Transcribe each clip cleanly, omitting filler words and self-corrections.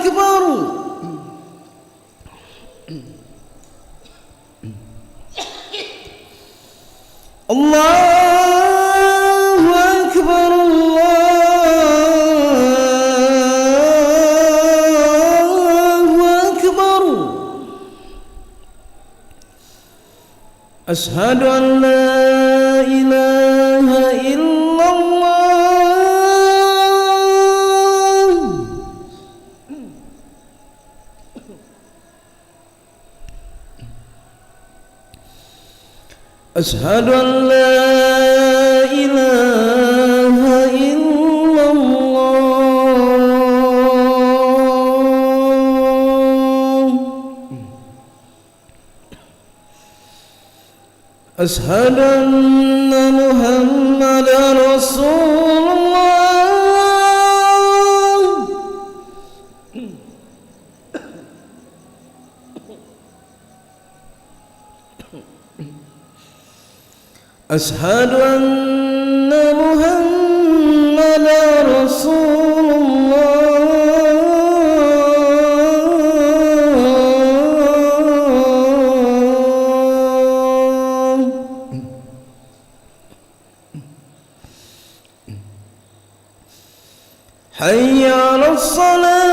أكبر الله أكبر الله أكبر أشهد أن لا إله إلا الله أشهد أن لا إله إلا الله أشهد أن محمدا رسول الله أشهد أن محمدا رسول الله حي على الصلاة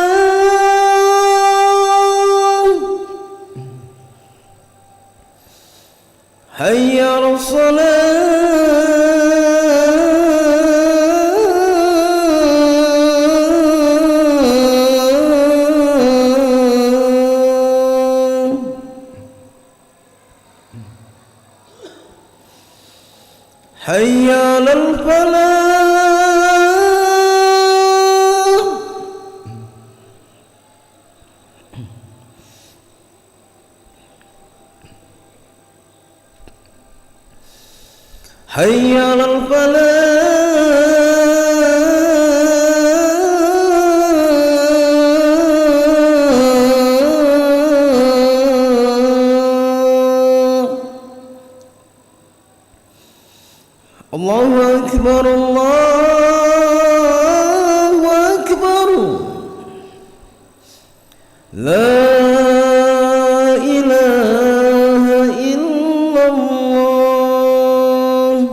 حي على الصلاة حي على الفلاح حي على الفلاح الله أكبر الله أكبر لا إله إلا الله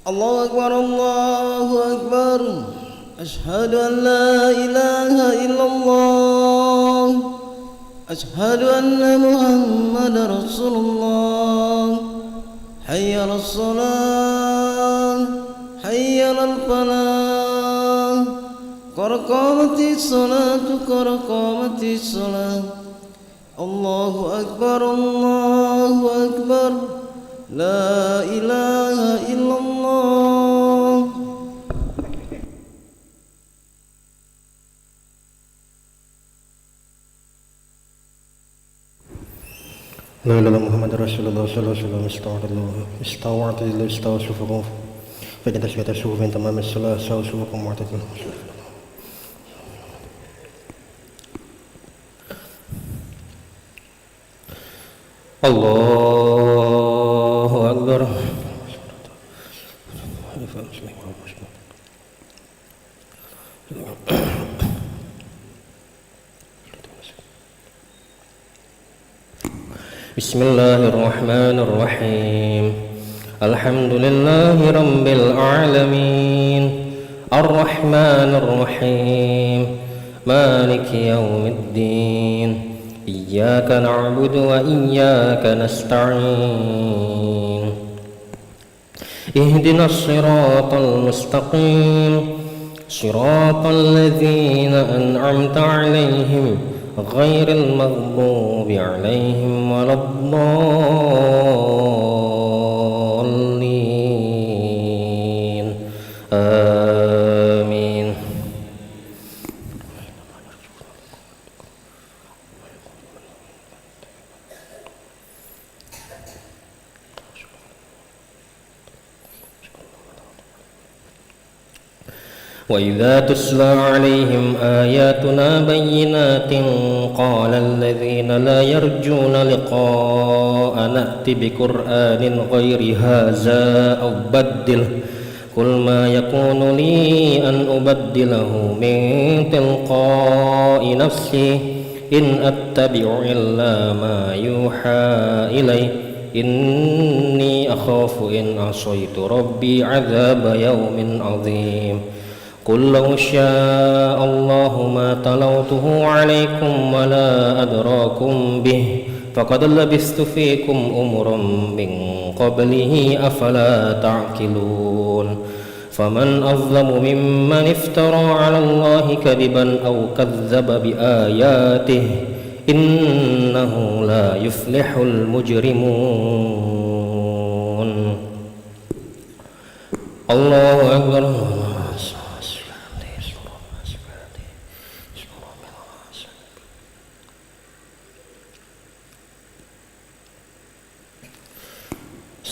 الله أكبر الله أكبر أشهد أن لا إله إلا الله أشهد أن محمد رسول الله حي على الصلاة حي على الفلاح قد قامت الصلاة قد قامت الصلاة الله أكبر الله أكبر لا إله إلا الله لا إله إلا محمد رسول الله صلى الله عليه وسلم استوى اعتدلوا استوى صفوفكم فإن تسوية الصفوف من تمام الصلاة استوى صفوفكم واعتدلوا الله أكبر بسم الله الرحمن الرحيم الحمد لله رب العالمين الرحمن الرحيم مالك يوم الدين إياك نعبد وإياك نستعين اهدنا الصراط المستقيم صراط الذين أنعمت عليهم غير المغضوب عليهم ولا الضالين آمين وإذا تتلى عليهم آياتنا بينات قال الذين لا يرجون لقاء نأت بقرآن غير هذا أو بدله قل ما يكون لي أن أبدله من تلقاء نفسي إن أتبع إلا ما يوحى إلي إني أخاف إن عصيت ربي عذاب يوم عظيم قل لو شاء الله ما تلوته عليكم ولا أدراكم به فقد لبثت فيكم أمرا من قبله أفلا تعقلون فمن أظلم ممن افترى على الله كذبا أو كذب بآياته إنه لا يفلح المجرمون الله أكبر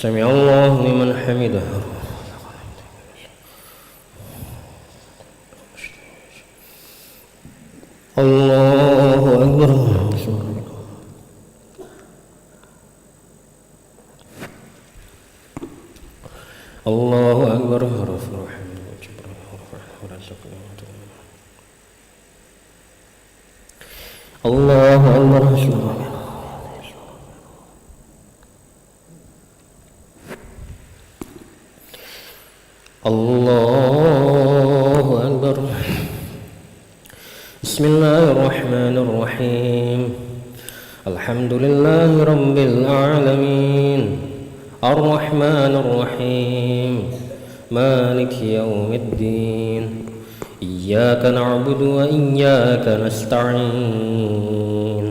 سمع الله لمن حمده الله أكبر الله أكبر الله أكبر الله أكبر بسم الله الرحمن الرحيم الحمد لله رب العالمين الرحمن الرحيم مالك يوم الدين إياك نعبد وإياك نستعين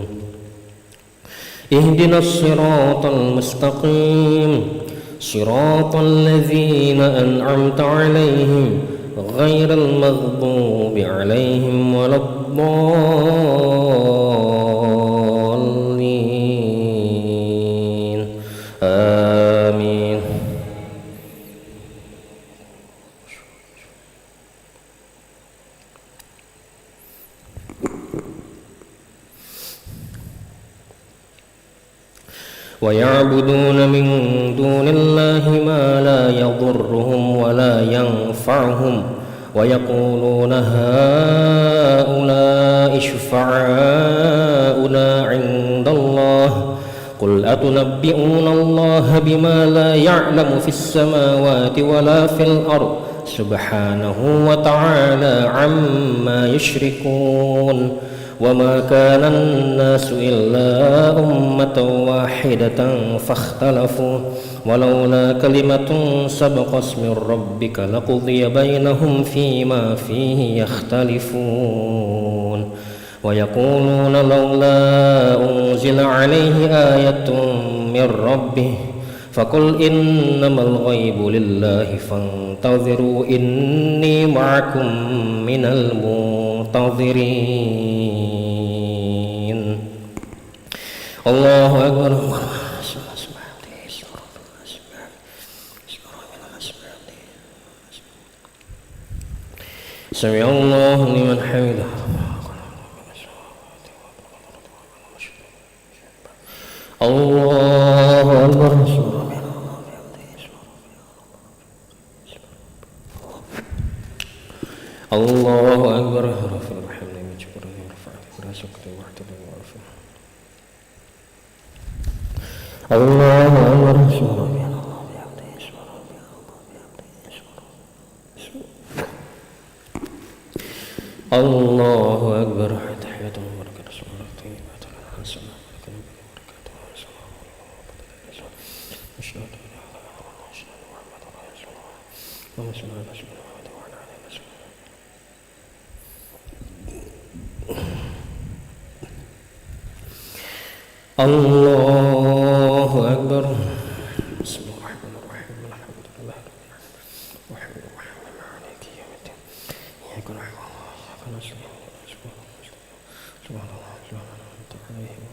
اهدنا الصراط المستقيم صراط الذين أنعمت عليهم غير المغضوب عليهم ولا الضالين آمين ويعبدون من دون الله ما لا يضرهم ولا ينفعهم ويقولون هؤلاء شفعاؤنا عند الله قل أتنبئون الله بما لا يعلم في السماوات ولا في الأرض سبحانه وتعالى عما يشركون وما كان الناس إلا أمة واحدة فاختلفوا ولولا كلمة سبقت من ربك لقضي بينهم فيما فيه يختلفون ويقولون لولا أنزل عليه آية من ربه فقل إنما الغيب لله فانتظروا إني معكم من المنتظرين. الله أكبر. سمع الله لمن حمده. الله أكبر. الله أكبر. رفع الحمد مجبور رفع راسك وحده وعرفه. الله أكبر. الله أكبر. تحية وبركة صلاة طيبة السلام عليكم وبركاته. أشهد أن لا إله إلا الله محمد رسول الله. اللهم صل على سيدنا محمد وعلى آله وصحبه. الله أكبر. بسم الله الرحمن الرحيم. الحمد لله رب العالمين الرحمن الرحيم مالك يوم الدين إياك نعبد وإياك نستعين سبحان الله سبحان الله عليهم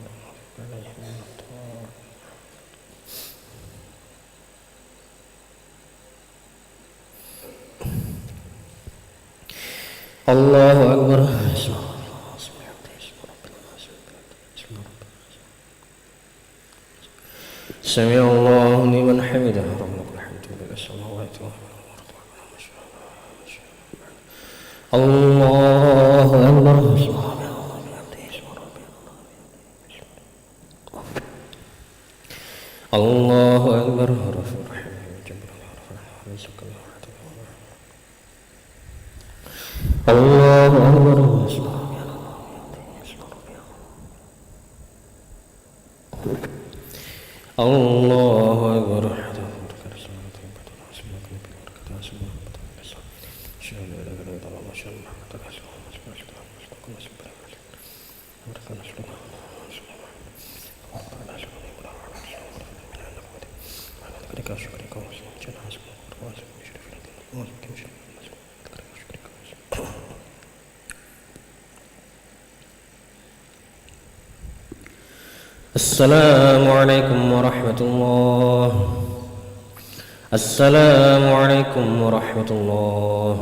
الله أكبر. سمع الله لمن حمده. ربنا الحمد لله السماوات والأرض. الله أكبر. الله أكبر. الله أكبر. الله أكبر. السلام عليكم ورحمة الله. السلام عليكم ورحمة الله.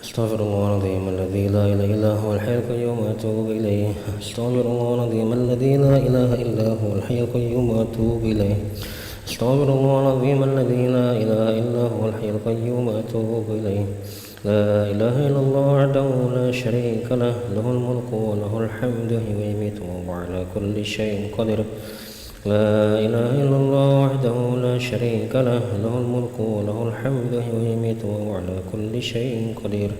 استغفر الله العظيم الذي لا إله إلا هو الحي القيوم وأتوب إليه. استغفر الله العظيم الذي لا إله إلا هو الحي القيوم وأتوب إليه. استغفر الله العظيم الذي لا إله إلا هو الحي القيوم وأتوب إليه. لا إله إلا الله وحده لا شريك له له الملك وله الحمد ويميت وهو على كل شيء قدير. لا إله إلا الله وحده لا شريك له له الملك وله الحمد ويميت وهو على كل شيء قدير.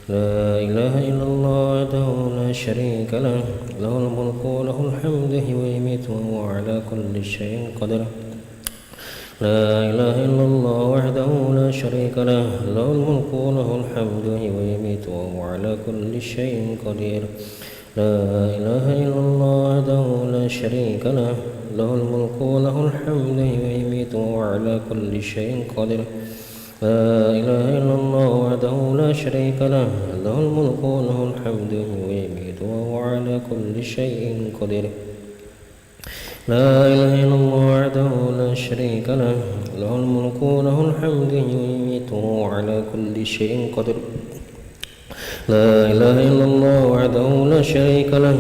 لا إله إلا الله وحده لا شريك له له الملك وله الحمد ويميت وهو على كل شيء قدير. لا إله إلا الله وحده لا شريك له له الملك وله الحمد ويميت وهو على كل شيء قدير. لا إله إلا الله وحده لا شريك له له الملك وله الحمد ويميت وهو على كل شيء قدير. لا إله إلا الله وحده لا شريك له له الملك وله الحمد ويميت وهو على كل شيء قدير. لا إله إلا الله وحده لا شريك له له الملك وله الحمد ويميت وهو على كل شيء قدير. لا إله إلا الله وحده لا شريك له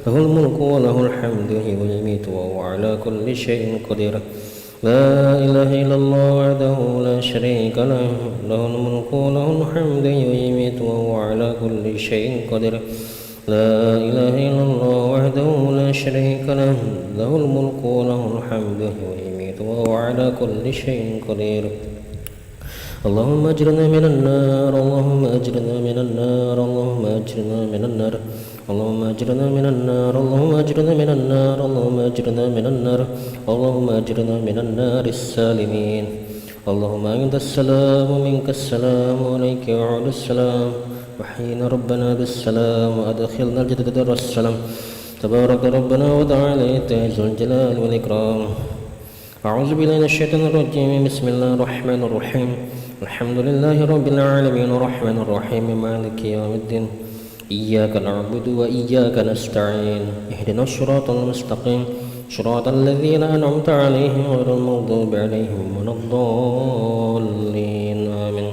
له الملك وله الحمد ويميت وهو على كل شيء قدير. لا إله إلا الله وحده لا شريك له له الملك وله الحمد يميت وهو على كل شيء قدير لا إله إلا الله وحده لا شريك له له الملك وله الحمد يميت وهو على كل شيء قدير اللهم أجرنا من النار اللهم أجرنا من النار اللهم أجرنا من النار اللهم أجرنا من النار اللهم أجرنا من النار اللهم أجرنا من النار اللهم أجرنا من النار السالمين اللهم أنت السلام ومنك السلام وعليك يعود السلام وحينا ربنا بالسلام وأدخلنا الجنة دار السلام تبارك ربنا وتعالى ذو الجلال والإكرام أعوذ بالله من الشيطان الرجيم بسم الله الرحمن الرحيم الحمد لله رب العالمين الرحمن الرحيم مالك يوم الدين إياك نعبد وإياك نستعين اهدنا الصراط المستقيم صراط الذين أنعمت عليهم غير المغضوب عليهم ولا الضالين آمين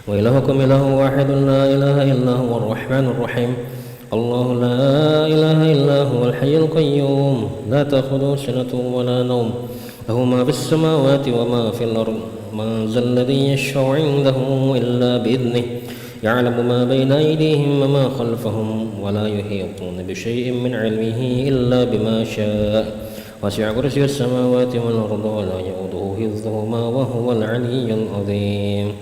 وإلهكم إله واحد لا إله إلا هو الرحمن الرحيم الله لا إله إلا هو الحي القيوم لا تأخذه سنة ولا نوم له ما في السماوات وما في الأرض من ذا الذي يشفع عنده إلا بإذنه يعلم ما بين أيديهم وما خلفهم ولا يحيطون بشيء من علمه إلا بما شاء وسع كرسي السماوات والأرض ولا يؤوده حفظهما وهو العلي العظيم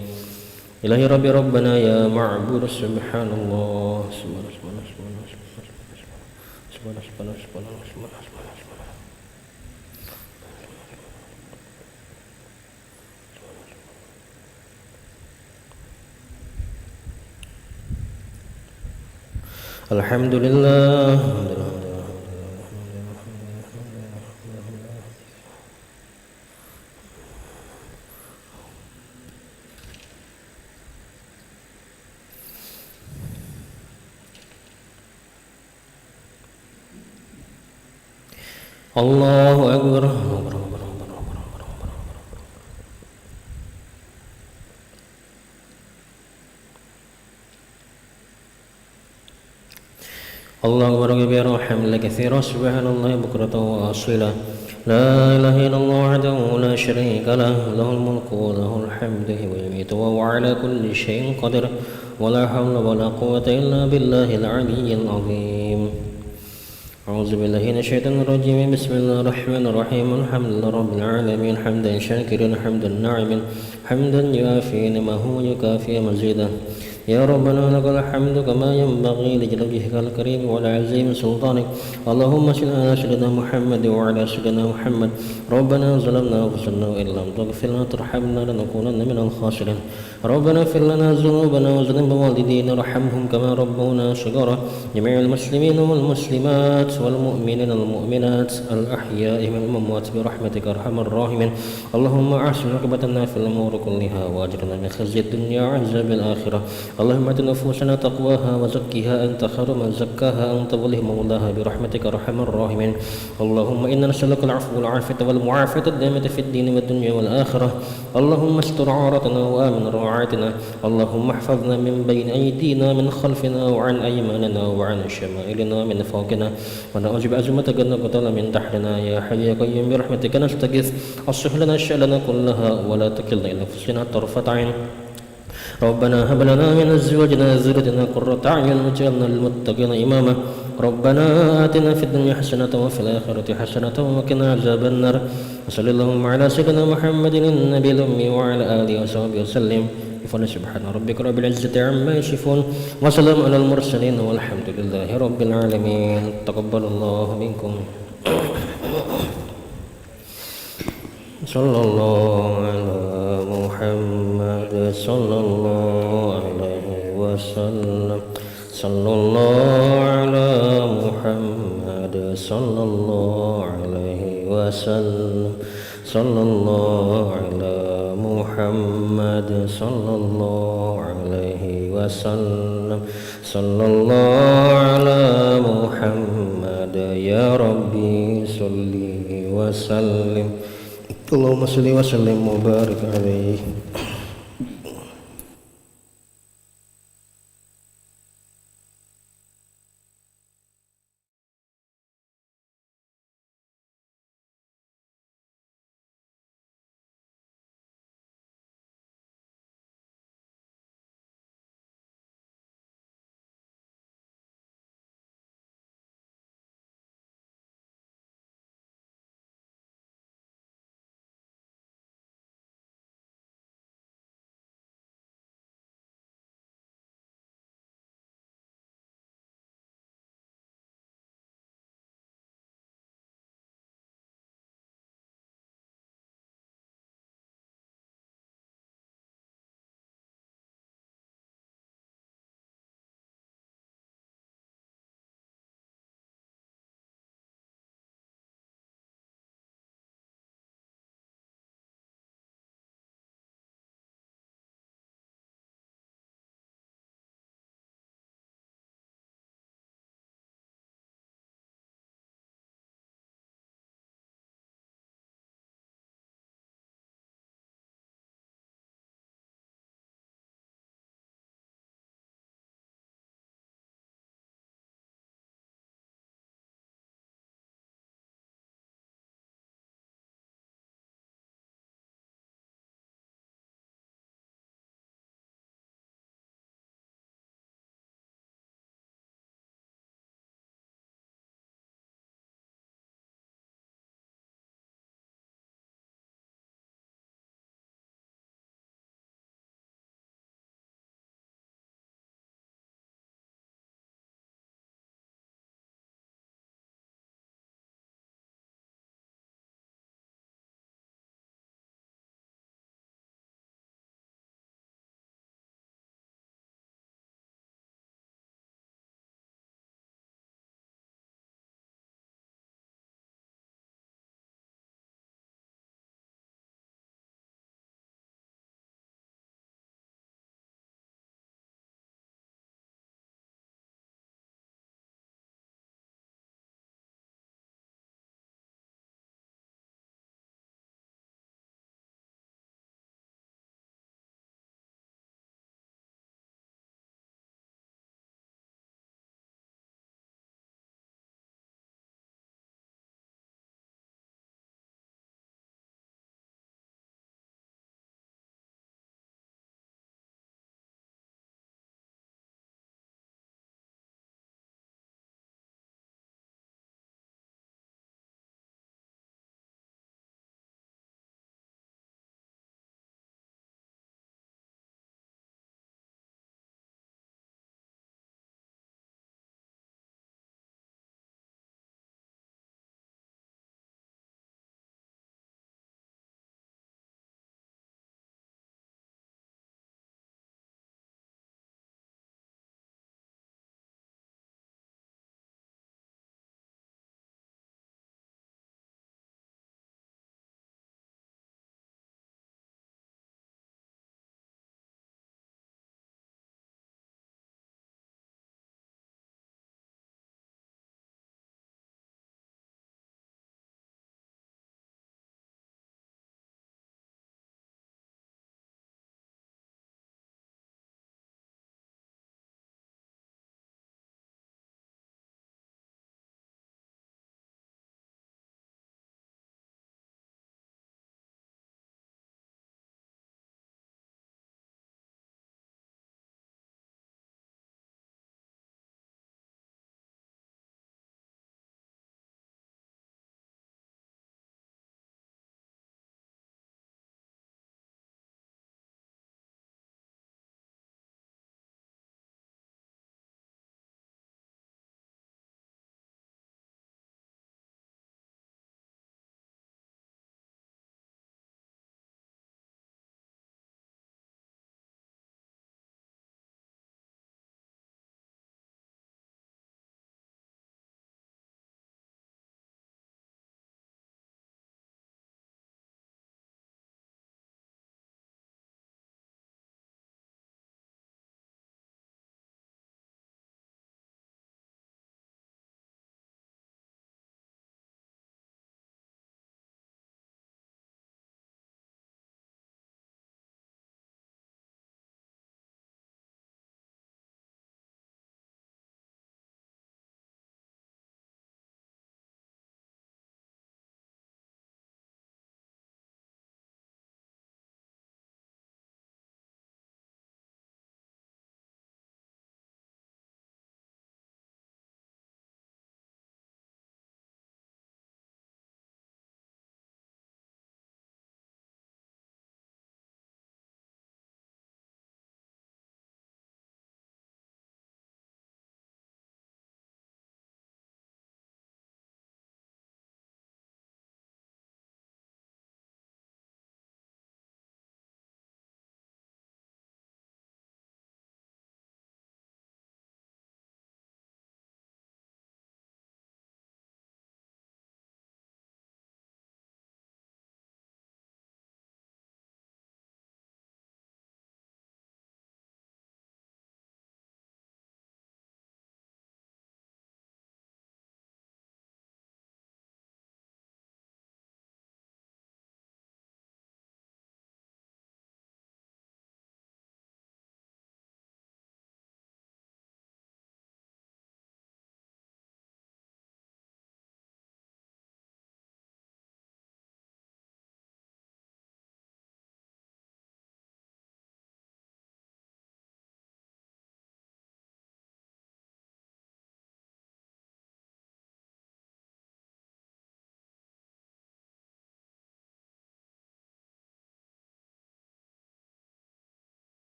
إلهي ربي ربنا يا معبود سبحان الله الحمد لله الله أكبر الله أكبر كبيرا وحمدا كثيرا سبحان الله بكرة وأصيلا لا إله إلا الله وحده لا شريك له له الملك وله الحمد ويميت وهو على كل شيء قدير ولا حول ولا قوة إلا بالله العلي العظيم أعوذ بالله من الشيطان الرجيم بسم الله الرحمن الرحيم الحمد لله رب العالمين حمدا شاكرا حمدا ناعما حمدا يوافي نعمه ويكافئ مزيدا يا ربنا لك الحمد كما ينبغي لجلال وجهك الكريم وعلى عزيم سلطانك اللهم صل على سيدنا محمد وعلى سيدنا محمد ربنا ظلمنا انفسنا وان لم تغفر لنا وترحمنا لنكونن من الخاسرين ربنا اغفر لنا ذنوبنا وذنوب والدينا وارحمهم كما ربونا صغارا جميع المسلمين والمسلمات والمؤمنين والمؤمنات الاحياء من الاموات برحمتك ارحم الراحمين اللهم احسن عقبتنا في الامور كلها واجرنا من خزي الدنيا وعذاب الاخره اللهم ات نفوسنا تقواها وزكها انت خير من زكاها انت ولي مولاها برحمتك ارحم الراحمين اللهم انا نسالك العفو والعافيه والمعافاه الدائمه في الدين والدنيا والاخره اللهم استر عورتنا وامن روعاتنا اللهم احفظنا من بين ايدينا من خلفنا وعن ايماننا وعن شمائلنا من فوقنا ونعوذ بعظمتك ان نقتل من تحتنا يا حي يا قيوم برحمتك نستغيث اصلح لنا شأننا كلها ولا تكلنا الى انفسنا طرفة عين ربنا هب لنا من ازواجنا وذريتنا قرة اعين واجعلنا للمتقين اماما ربنا آتنا في الدنيا حسنة وفي الآخرة حسنة وقنا عذاب النار وصلى اللهم على سيدنا محمد النبي الأمي وعلى آله وصحبه وسلم بفضل سبحان ربك رب العزة عما يصفون وسلام على المرسلين والحمد لله رب العالمين تقبل الله منكم صلى الله على محمد صلى الله عليه وسلم صلى الله على محمد صلى الله عليه وسلم صلى الله على محمد صلى الله عليه وسلم صلى الله على محمد يا ربي صل وسلم اللهم صل وسلم وبارك عليه